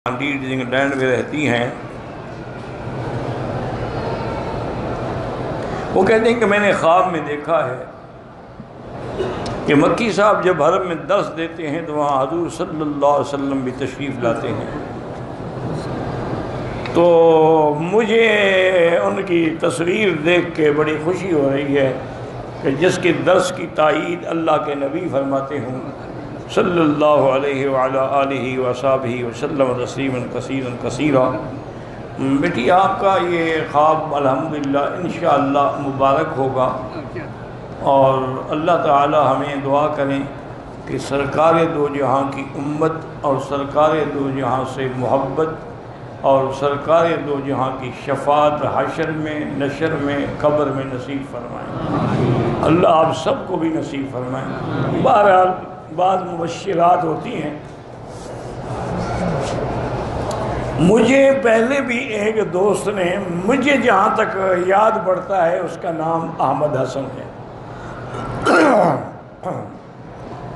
England میں رہتی ہیں، وہ کہتے ہیں کہ میں نے خواب میں دیکھا ہے کہ مکی صاحب جب حرم میں درس دیتے ہیں تو وہاں حضور صلی اللہ علیہ وسلم بھی تشریف لاتے ہیں، تو مجھے ان کی تصویر دیکھ کے بڑی خوشی ہو رہی ہے کہ جس کے درس کی تائید اللہ کے نبی فرماتے ہوں صلی اللہ علیہ وعلی آلہ وصحبہ وسلم تسلیما کثیرا کثیرا۔ بیٹی آپ کا یہ خواب الحمدللہ انشاءاللہ مبارک ہوگا، اور اللہ تعالی ہمیں دعا کریں کہ سرکار دو جہاں کی امت اور سرکار دو جہاں سے محبت اور سرکار دو جہاں کی شفاعت حشر میں، نشر میں، قبر میں نصیب فرمائیں۔ اللہ آپ سب کو بھی نصیب فرمائیں۔ بہرحال بعض مبشرات ہوتی ہیں۔ مجھے پہلے بھی ایک دوست نے، مجھے جہاں تک یاد پڑتا ہے اس کا نام احمد حسن ہے،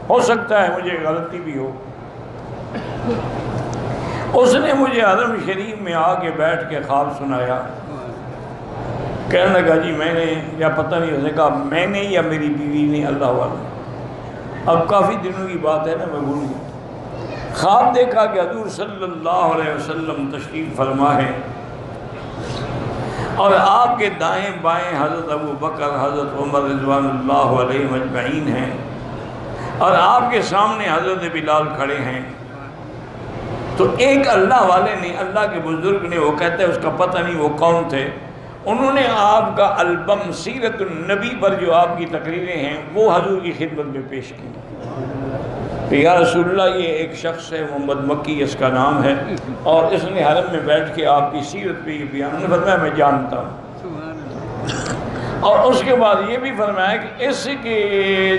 ہو سکتا ہے مجھے غلطی بھی ہو، اس نے مجھے حرم شریف میں آ کے بیٹھ کے خواب سنایا، کہنے لگا جی میں نے، یا پتہ نہیں، اس نے کہا میں نے یا میری بیوی نے، اللہ والا، اب کافی دنوں کی بات ہے نا، میں بھول گیا، خواب دیکھا کہ حضور صلی اللہ علیہ وسلم تشریف فرما ہے اور آپ کے دائیں بائیں حضرت ابو بکر، حضرت عمر رضوان اللہ علیہ اجمعین ہیں، اور آپ کے سامنے حضرت بلال کھڑے ہیں۔ تو ایک اللہ والے نے، اللہ کے بزرگ نے، وہ کہتے ہیں اس کا پتہ نہیں وہ کون تھے، انہوں نے آپ کا البم سیرت النبی پر جو آپ کی تقریریں ہیں وہ حضور کی خدمت میں پیش کی کہ یا رسول اللہ یہ ایک شخص ہے محمد مکی اس کا نام ہے، اور اس نے حرم میں بیٹھ کے آپ کی سیرت پہ یہ بیان فرمایا، میں جانتا ہوں، اور اس کے بعد یہ بھی فرمایا کہ اس کے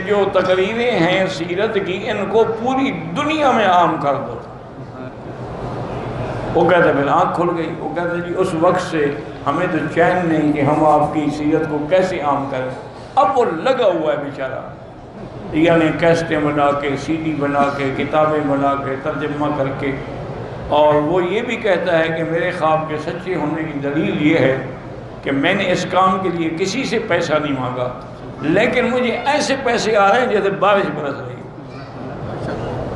جو تقریریں ہیں سیرت کی، ان کو پوری دنیا میں عام کر دو۔ وہ کہتے ہیں پھر آنکھ کھل گئی، وہ کہتے ہیں جی اس وقت سے ہمیں تو چین نہیں کہ ہم آپ کی سیرت کو کیسے عام کریں۔ اب وہ لگا ہوا ہے بیچارہ، یعنی کیسٹیں بنا کے، سی ڈی بنا کے، کتابیں بنا کے، ترجمہ کر کے، اور وہ یہ بھی کہتا ہے کہ میرے خواب کے سچے ہونے کی دلیل یہ ہے کہ میں نے اس کام کے لیے کسی سے پیسہ نہیں مانگا، لیکن مجھے ایسے پیسے آ رہے ہیں جیسے بارش برس رہی ہے،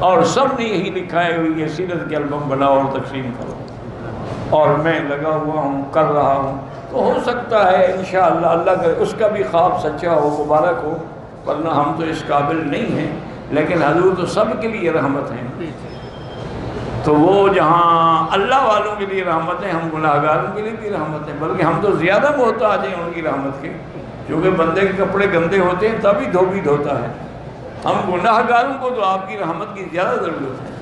اور سب نے یہی لکھا ہے یہ سیرت کے البم بناؤ اور تقسیم کرو، اور میں لگا ہوا ہوں، کر رہا ہوں۔ تو ہو سکتا ہے انشاءاللہ اللہ کرے اس کا بھی خواب سچا ہو، مبارک ہو، ورنہ ہم تو اس قابل نہیں ہیں، لیکن حضور تو سب کے لیے رحمت ہیں، تو وہ جہاں اللہ والوں کے لیے رحمت ہے، ہم گناہ گاروں کے لیے بھی رحمت ہے، بلکہ ہم تو زیادہ محتاج ہیں ان کی رحمت کے، کیونکہ بندے کے کپڑے گندے ہوتے ہیں تبھی دھوبی دھوتا ہے، ہم گناہ گاروں کو تو آپ کی رحمت کی زیادہ ضرورت ہے۔